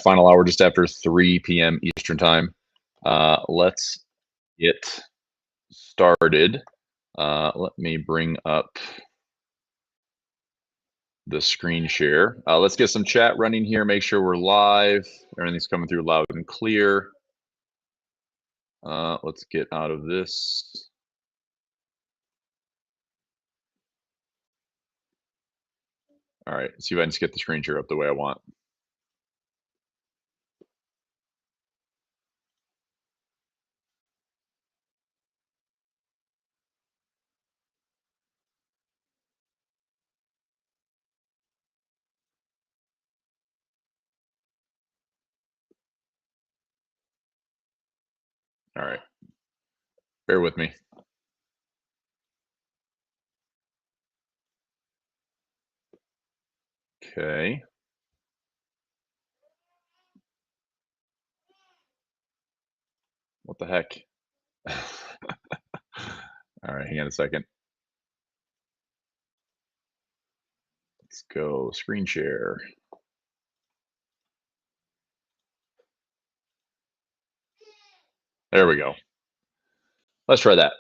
final hour just after 3 p.m. Eastern time. Let's get started. Let me bring up the screen share. Let's get some chat running here. Make sure we're live. Everything's coming through loud and clear. Let's get out of this. All right, see if I can just get the screen share up the way I want. All right, bear with me. Okay. What the heck? All right, hang on a second. Let's go screen share. There we go. Let's try that.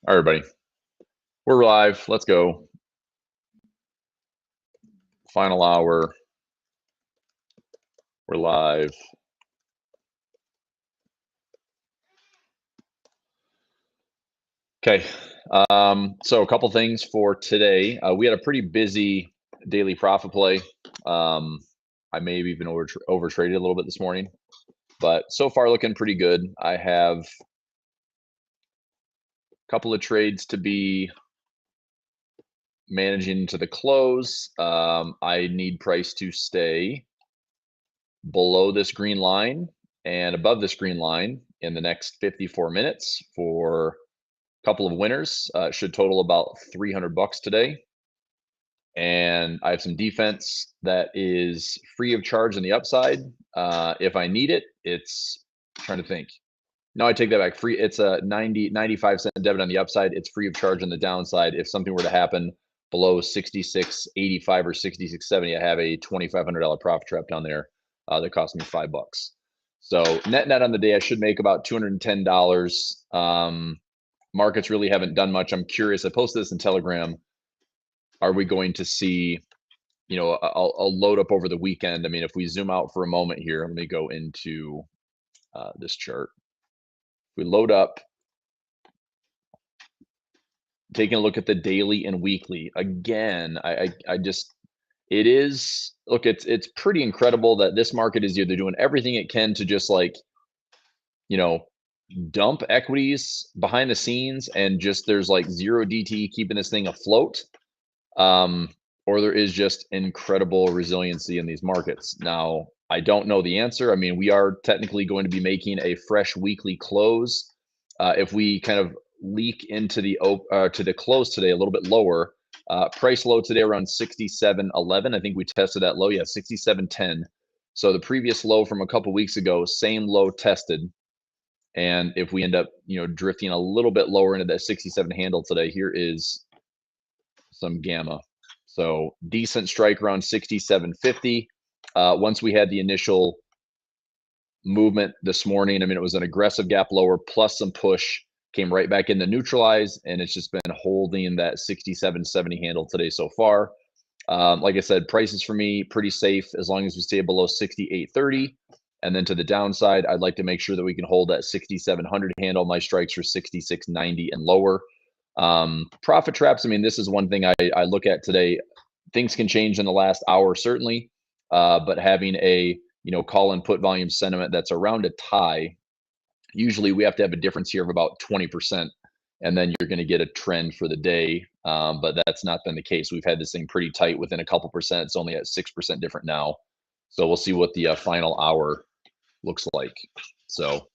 All right, everybody. We're live. Let's go. Final hour. We're live. Okay. So a couple things for today. We had a pretty busy daily profit play. I may have even over traded a little bit this morning, but so far looking pretty good. I have a couple of trades to be managing to the close. I need price to stay below this green line and above this green line in the next 54 minutes for a couple of winners. Should total about 300 bucks today. And I have some defense that is free of charge on the upside. If I need it, it's trying to think. No, I take that back. Free. It's a 95-cent debit on the upside. It's free of charge on the downside. If something were to happen below 66.85 or 66.70, I have a $2,500 profit trap down there that cost me $5. So net on the day, I should make about $210. Markets really haven't done much. I'm curious. I posted this in Telegram. Are we going to see, I'll load up over the weekend. I mean, if we zoom out for a moment here, let me go into this chart. We load up, taking a look at the daily and weekly. Again, it is, look, it's pretty incredible that this market is either doing everything it can to just dump equities behind the scenes and just there's like zero DT keeping this thing afloat. Or there is just incredible resiliency in these markets. Now, I don't know the answer. I mean, we are technically going to be making a fresh weekly close. If we kind of leak into the to the close today a little bit lower, price low today around 67.11. I think we tested that low. Yeah, 67.10. So the previous low from a couple weeks ago, same low tested. And if we end up, drifting a little bit lower into that 67 handle today, here is some gamma. So decent strike around 67.50. Once we had the initial movement this morning, I mean, it was an aggressive gap lower plus some push, came right back in to neutralize, and it's just been holding that 67.70 handle today so far. Like I said, prices for me pretty safe as long as we stay below 68.30. And then to the downside, I'd like to make sure that we can hold that 6,700 handle. My strikes are 66.90 and lower. Profit traps, I mean, this is one thing I look at today. Things can change in the last hour, certainly, but having a call and put volume sentiment that's around a tie, usually we have to have a difference here of about 20%, and then you're going to get a trend for the day. But that's not been the case. We've had this thing pretty tight within a couple percent. It's only at 6% different now. So we'll see what the final hour looks like. So,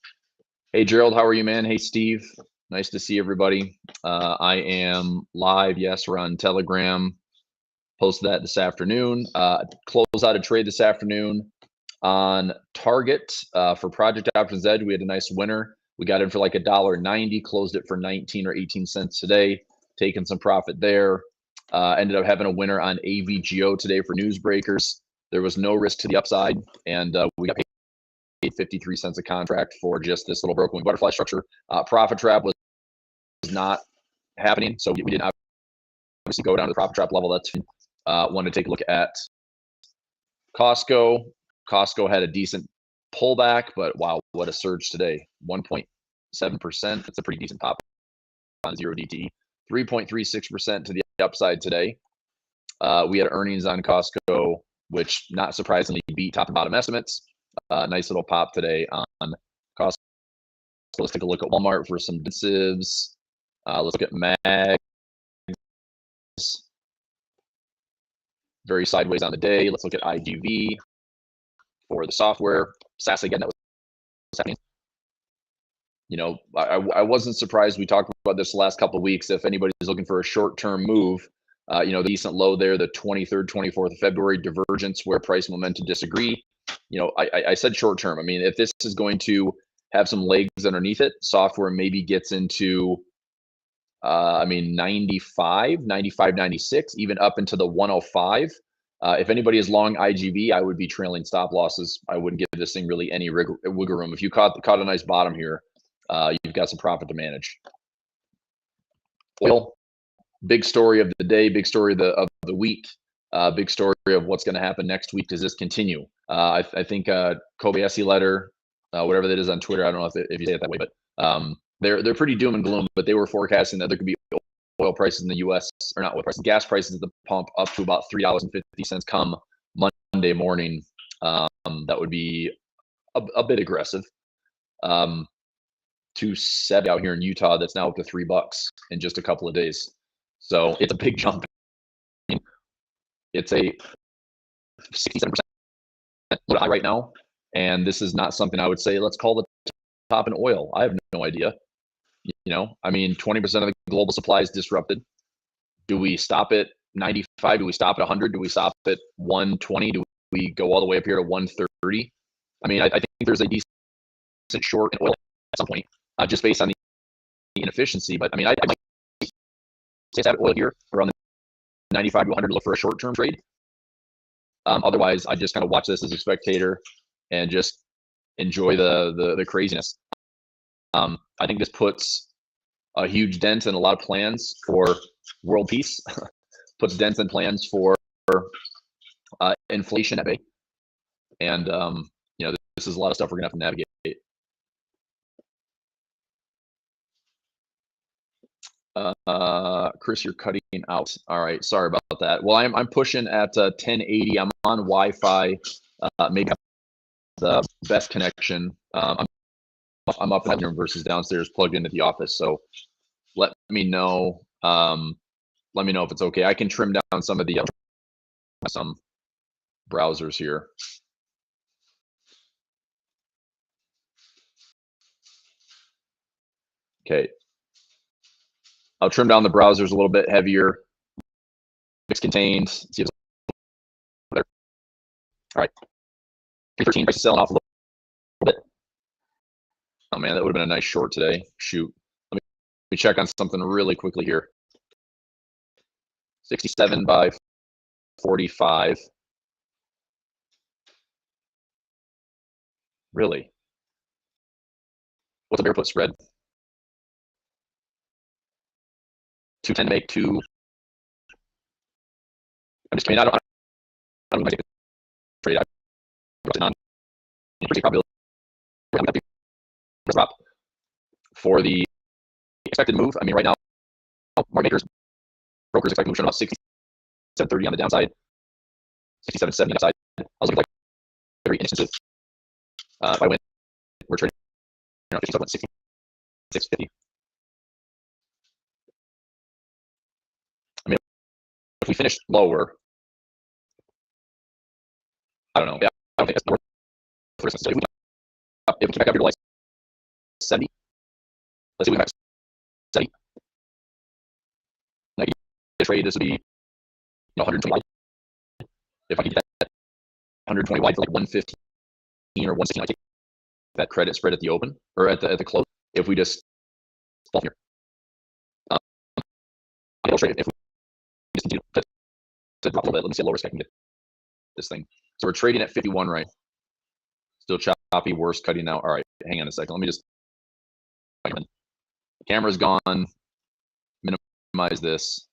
hey, Gerald, how are you, man? Hey, Steve. Nice to see everybody. I am live. Yes, we're on Telegram. Posted that this afternoon. Close out a trade this afternoon on Target for Project Options Edge. We had a nice winner. We got in for like $1.90, closed it for 19 or 18 cents today, taking some profit there. Ended up having a winner on AVGO today for newsbreakers. There was no risk to the upside, and we got paid 53 cents a contract for just this little broken wing butterfly structure. Profit trap was not happening, so we didn't obviously go down to the profit trap level. That's wanted to take a look at Costco. Costco had a decent pullback, but wow, what a surge today. 1.7%. That's a pretty decent pop on 0DTE. 3.36% to the upside today. We had earnings on Costco, which not surprisingly beat top and bottom estimates. Nice little pop today on Costco. Let's take a look at Walmart for some defensives. Let's look at Mag. Very sideways on the day. Let's look at IGV for the software. SAS again, that was happening. You know, I wasn't surprised. We talked about this the last couple of weeks. If anybody's looking for a short-term move, you know, the decent low there, the 23rd, 24th of February divergence where price momentum disagree. You know, I said short-term. I mean, if this is going to have some legs underneath it, software maybe gets into, I mean, 95, 96, even up into the 105. If anybody is long IGV, I would be trailing stop losses. I wouldn't give this thing really any wiggle room. If you caught a nice bottom here, you've got some profit to manage. Oil, big story of the day, big story of the week, big story of what's going to happen next week. Does this continue? I think Kobayashi letter, whatever that is on Twitter, I don't know if you say it that way, but they're pretty doom and gloom. But they were forecasting that there could be oil prices in the U.S. or not oil prices, gas prices at the pump up to about $3.50 come Monday morning. That would be a bit aggressive. 270 out here in Utah, that's now up to $3 in just a couple of days. So it's a big jump. I mean, it's a 67% high right now, and this is not something I would say let's call the top in oil. I have no idea. You know, I mean, 20% of the global supply is disrupted. Do we stop at 95? Do we stop at 100? Do we stop at 120? Do we go all the way up here to 130? I mean, I think there's a decent short in oil at some point, just based on the inefficiency. But I mean, I might say that oil here around the 95 to 100 to look for a short-term trade. Otherwise, I just kind of watch this as a spectator and just enjoy the craziness. I think this puts a huge dent in a lot of plans for world peace, puts dents in plans for inflation at bay. And, you know, this is a lot of stuff we're going to have to navigate. Chris, you're cutting out. All right, sorry about that. Well, I'm pushing at 1080. I'm on Wi-Fi. Maybe the best connection. I'm up in the room versus downstairs, plugged into the office. So let me know. Let me know if it's okay. I can trim down some of the some browsers here. Okay. I'll trim down the browsers a little bit heavier. Mix contained. See if it's better. All right. 13 price is selling off a little bit. Oh man, that would have been a nice short today. Shoot. Let me check on something really quickly here. 67 by 45. Really? What's a bear put spread? 210 make two. I'm just kidding. I don't take a trade. I wrote it on pretty probability. Drop for the expected move. I mean, right now, market makers, brokers expect move about 67.30 on the downside, 67.70 on the upside. I was looking like every instance if I win, we're trading around 66.50. I mean, if we finish lower, I don't know. Yeah, I don't think that's worth the risk necessarily. If we keep back up here to like 70, let's see what we have 70. Like a trade, this would be 120 wide. If I can get that 120 wide for like 115 or 116, I take that credit spread at the open or at the close. If we just fall here, if we just continue to drop a little bit. Let me see how low risk I can get this thing. So we're trading at 51 right. Still choppy, worse cutting out. All right, hang on a second. Let me just. Camera's gone. Minimize this.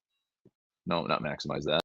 No, not maximize that.